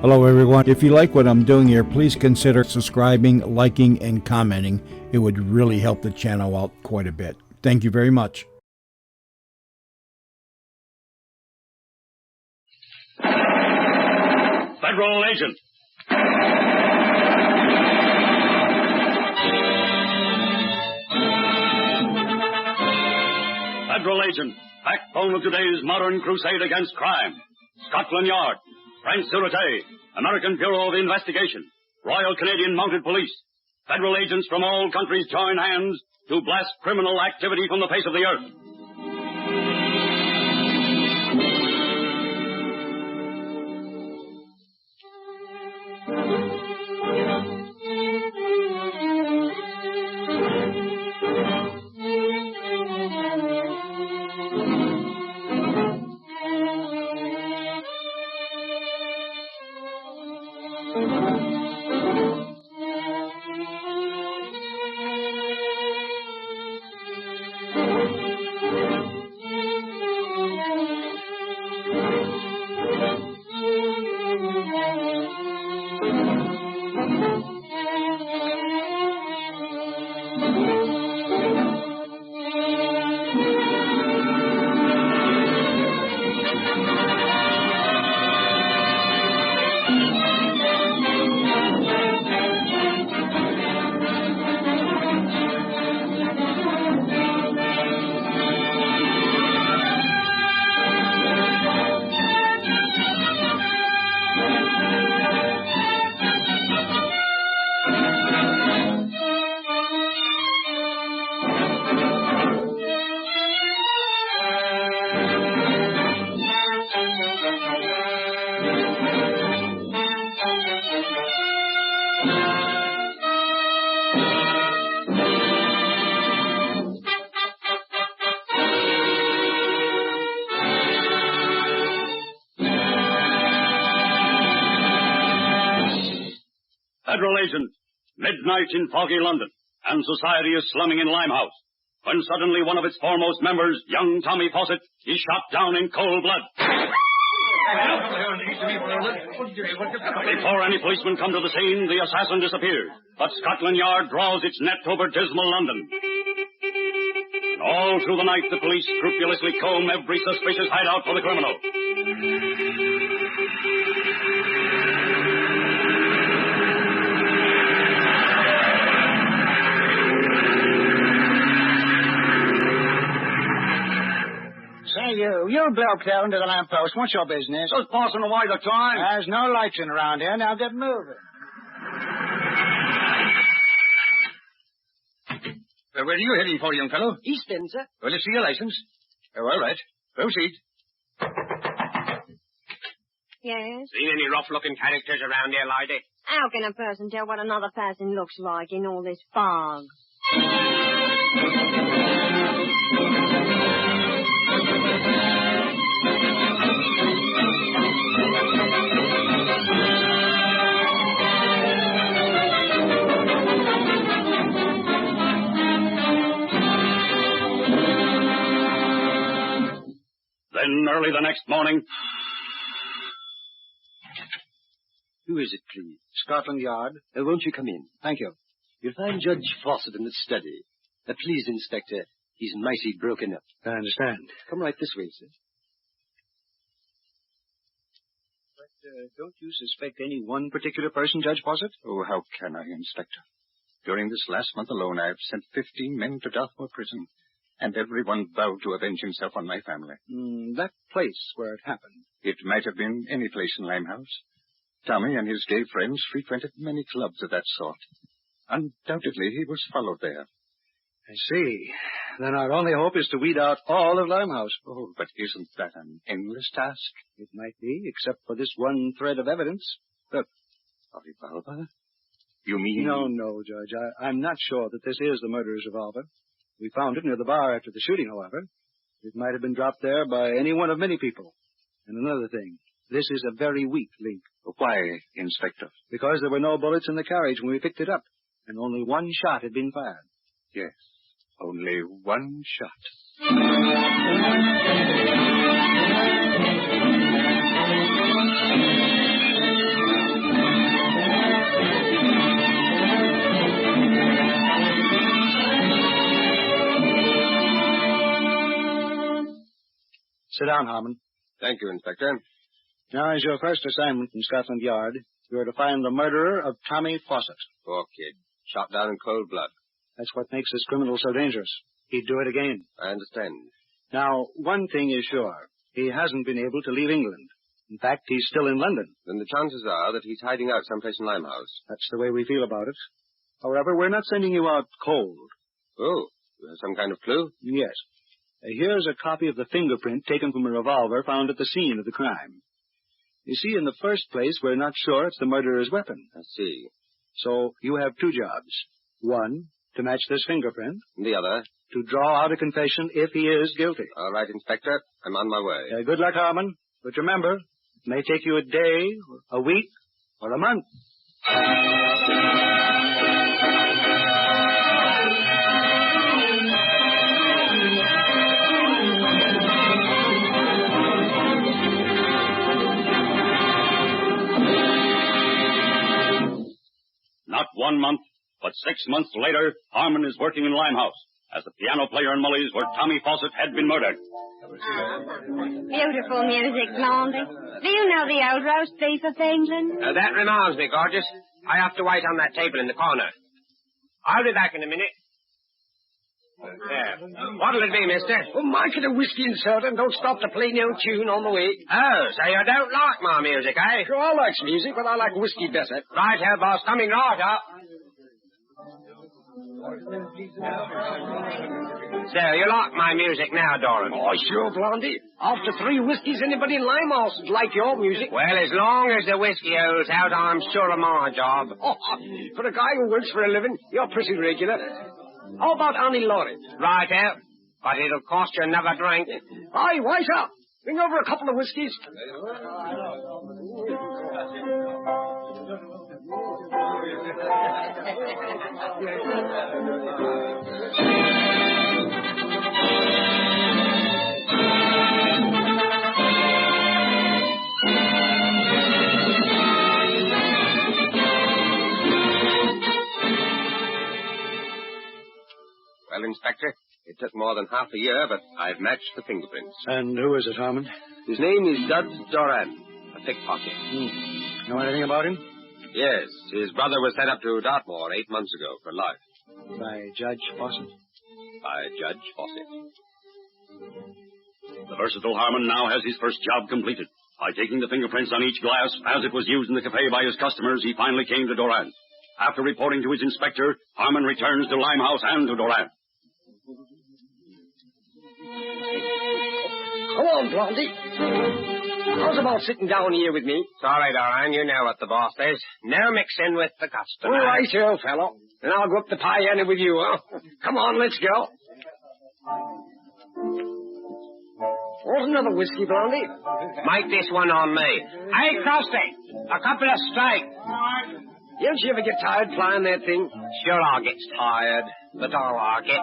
Hello, everyone. If you like what I'm doing here, please consider subscribing, liking, and commenting. It would really help the channel out quite a bit. Thank you very much. Federal agent. Federal agent, backbone of today's modern crusade against crime. Scotland Yard, French Sûreté, American Bureau of Investigation, Royal Canadian Mounted Police. Federal agents from all countries join hands to blast criminal activity from the face of the earth. Federal agent, midnight in foggy London, and society is slumming in Limehouse, when suddenly one of its foremost members, young Tommy Fawcett, is shot down in cold blood. Before any policemen come to the scene, the assassin disappears, but Scotland Yard draws its net over dismal London. All through the night, the police scrupulously comb every suspicious hideout for the criminal. Say, you bloke there under the lamppost. What's your business? Just passing away the time. There's no lights in around here. Now get moving. Where are you heading for, young fellow? East End, sir. Well, let's see your license. Oh, all right. Proceed. Yes? Seen any rough-looking characters around here, lady? How can a person tell what another person looks like in all this fog? Then early the next morning... Who is it, please? Scotland Yard. Won't you come in? Thank you. You'll find Judge Fawcett in the study. Please, Inspector. He's mighty broken up. I understand. Come right this way, sir. But don't you suspect any one particular person, Judge Fawcett? Oh, how can I, Inspector? During this last month alone, I have sent 15 men to Dartmoor prison, and everyone vowed to avenge himself on my family. That place where it happened. It might have been any place in Limehouse. Tommy and his gay friends frequented many clubs of that sort. Undoubtedly, he was followed there. I see. Then our only hope is to weed out all of Limehouse. Oh, but isn't that an endless task? It might be, except for this one thread of evidence. Look. A revolver? You mean... No, Judge. I'm not sure that this is the murderer's revolver. We found it near the bar after the shooting, however. It might have been dropped there by any one of many people. And another thing, this is a very weak link. Why, Inspector? Because there were no bullets in the carriage when we picked it up, and only one shot had been fired. Yes, only one shot. Sit down, Harmon. Thank you, Inspector. Now, as your first assignment in Scotland Yard, you are to find the murderer of Tommy Fawcett. Poor kid. Shot down in cold blood. That's what makes this criminal so dangerous. He'd do it again. I understand. Now, one thing is sure. He hasn't been able to leave England. In fact, he's still in London. Then the chances are that he's hiding out someplace in Limehouse. That's the way we feel about it. However, we're not sending you out cold. Oh, you have some kind of clue? Yes. Here's a copy of the fingerprint taken from a revolver found at the scene of the crime. You see, in the first place, we're not sure it's the murderer's weapon. I see. So you have two jobs. One, to match this fingerprint. And the other? To draw out a confession if he is guilty. All right, Inspector. I'm on my way. Good luck, Harmon. But remember, it may take you a day, or a week, or a month. Not 1 month, but 6 months later, Harmon is working in Limehouse as the piano player in Mully's where Tommy Fawcett had been murdered. Beautiful music, Blondie. Do you know the old roast beef of England? That reminds me, gorgeous. I have to wait on that table in the corner. I'll be back in a minute. What'll it be, mister? Well, Mike, get a whiskey and soda and don't stop to play no tune on the way. Oh, so you don't like my music, eh? Sure, I like music, but I like whiskey better. Right here, boss. Coming right up. So, you like my music now, Doran? Oh, sure, Blondie. After 3 whiskeys, anybody in Limehouse would like your music. Well, as long as the whiskey holds out, I'm sure of my job. For a guy who works for a living, you're pretty regular. How about Annie Laurie? Right out. But it'll cost you another drink. Aye, wise up. Bring over a couple of whiskeys. Well, Inspector, it took more than half a year, but I've matched the fingerprints. And who is it, Harmon? His name is Dud Doran, a pickpocket. Know anything about him? Yes, his brother was sent up to Dartmoor 8 months ago for life. By Judge Fawcett. By Judge Fawcett. The versatile Harmon now has his first job completed. By taking the fingerprints on each glass, as it was used in the cafe by his customers, he finally came to Doran. After reporting to his inspector, Harmon returns to Limehouse and to Doran. Come on, Blondie. How's about sitting down here with me? Sorry, Doran, you know what the boss says. No mixing with the customer. All right, old fellow. Then I'll go up the piano with you, huh? Come on, let's go. Want another whiskey, Blondie? Make this one on me. Hey, Krusty, a couple of steak. Don't you ever get tired playing that thing? Sure, I get tired, but I like it.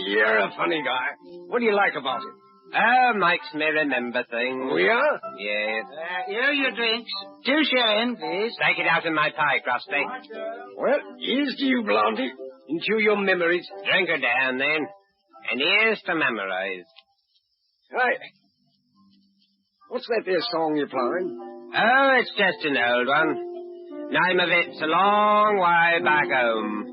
You're a funny guy. What do you like about it? Oh, makes me remember things. Oh, yeah? Yes. Here are your drinks. 2 shillings, please. Take it out of my pie, Krusty. Well, here's to you, Blondie. Into your memories. Drink her down, then. And here's to memorize. Right. What's that there song you're playing? Oh, it's just an old one. Name of it's A Long Way Back Home.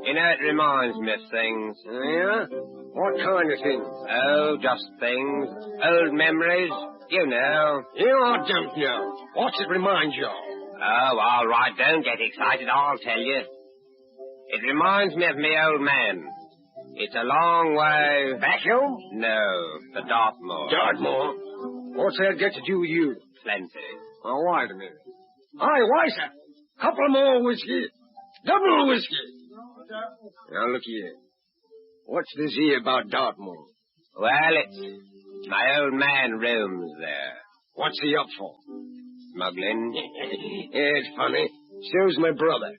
You know, it reminds me of things. Yeah? What kind of things? Oh, just things. Old memories. You know. I don't know. What's it remind you of? Oh, all right. Don't get excited. I'll tell you. It reminds me of me old man. It's a long way... Back home? No, to Dartmoor. Dartmoor? What's that got to do with you? Plenty. Oh, wait a minute. Aye, wiser. Couple more whiskey. Double whiskey. Now, look here. What's this here about Dartmoor? Well, it's my old man rooms there. What's he up for? Smuggling. It's funny. So's my brother.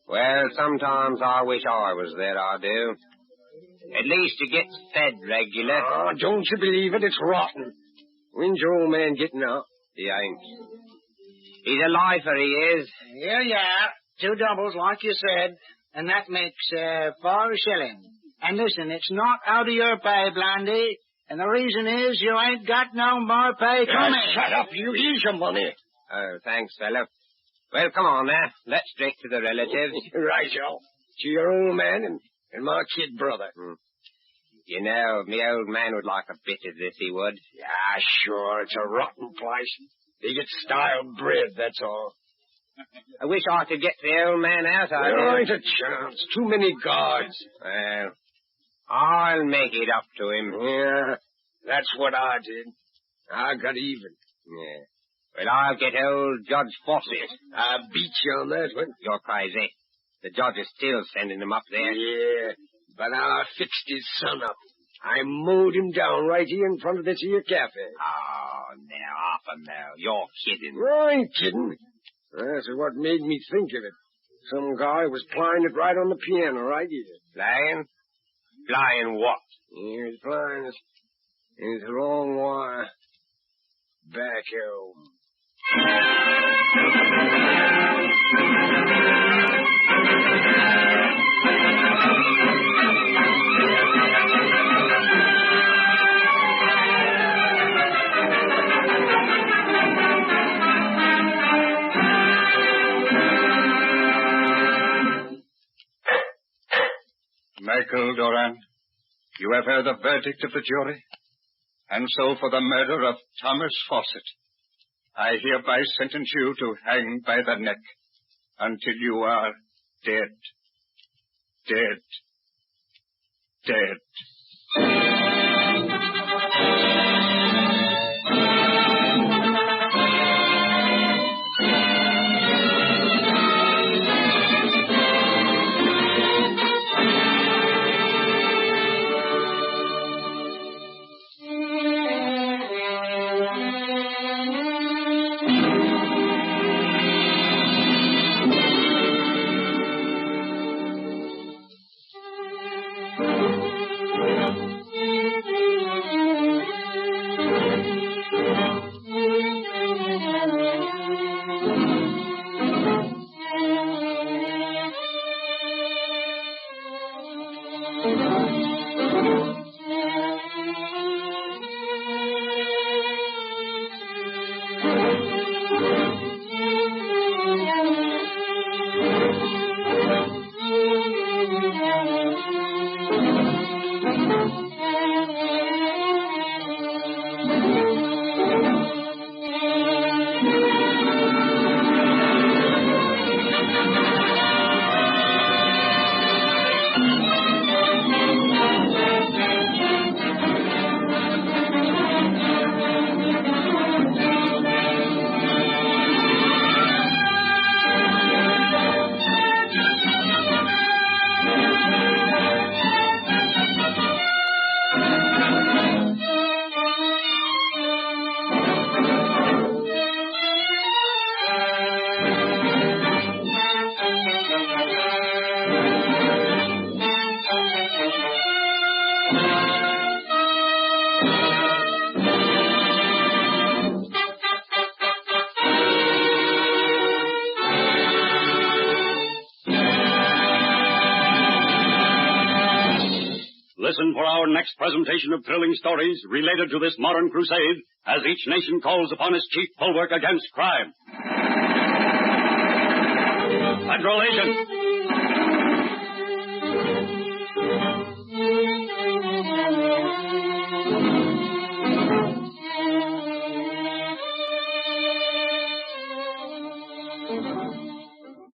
Well, sometimes I wish I was there, I do. At least he gets fed regular. Oh, don't you believe it? It's rotten. When's your old man getting out? He ain't. He's a lifer, he is. Here you are. 2 doubles, like you said. And that makes 4 shillings. And listen, it's not out of your pay, Blondie. And the reason is you ain't got no more pay coming. Shut up, you. Here's your money. Oh, thanks, fellow. Well, come on now. Let's drink to the relatives. Right, Joe. To your old man and my kid brother. You know, me old man would like a bit of this, he would. Yeah, sure. It's a rotten place. They get styled bread, that's all. I wish I could get the old man out. There ain't a chance. Too many guards. Well, I'll make it up to him. Yeah, that's what I did. I got even. Yeah. Well, I'll get old Judge Fawcett. I beat you on that one. You're crazy. The judge is still sending him up there. Yeah, but I fixed his son up. I mowed him down right here in front of this here cafe. Oh, now, Arthur, now. You're kidding. I ain't kidding. That's what made me think of it. Some guy was playing it right on the piano right here. Playing? Playing what? He was playing his long wire back home. Michael Doran, you have heard the verdict of the jury, and so for the murder of Thomas Fawcett, I hereby sentence you to hang by the neck until you are dead, dead, dead. Listen for our next presentation of thrilling stories related to this modern crusade as each nation calls upon its chief bulwark against crime. Federal agent,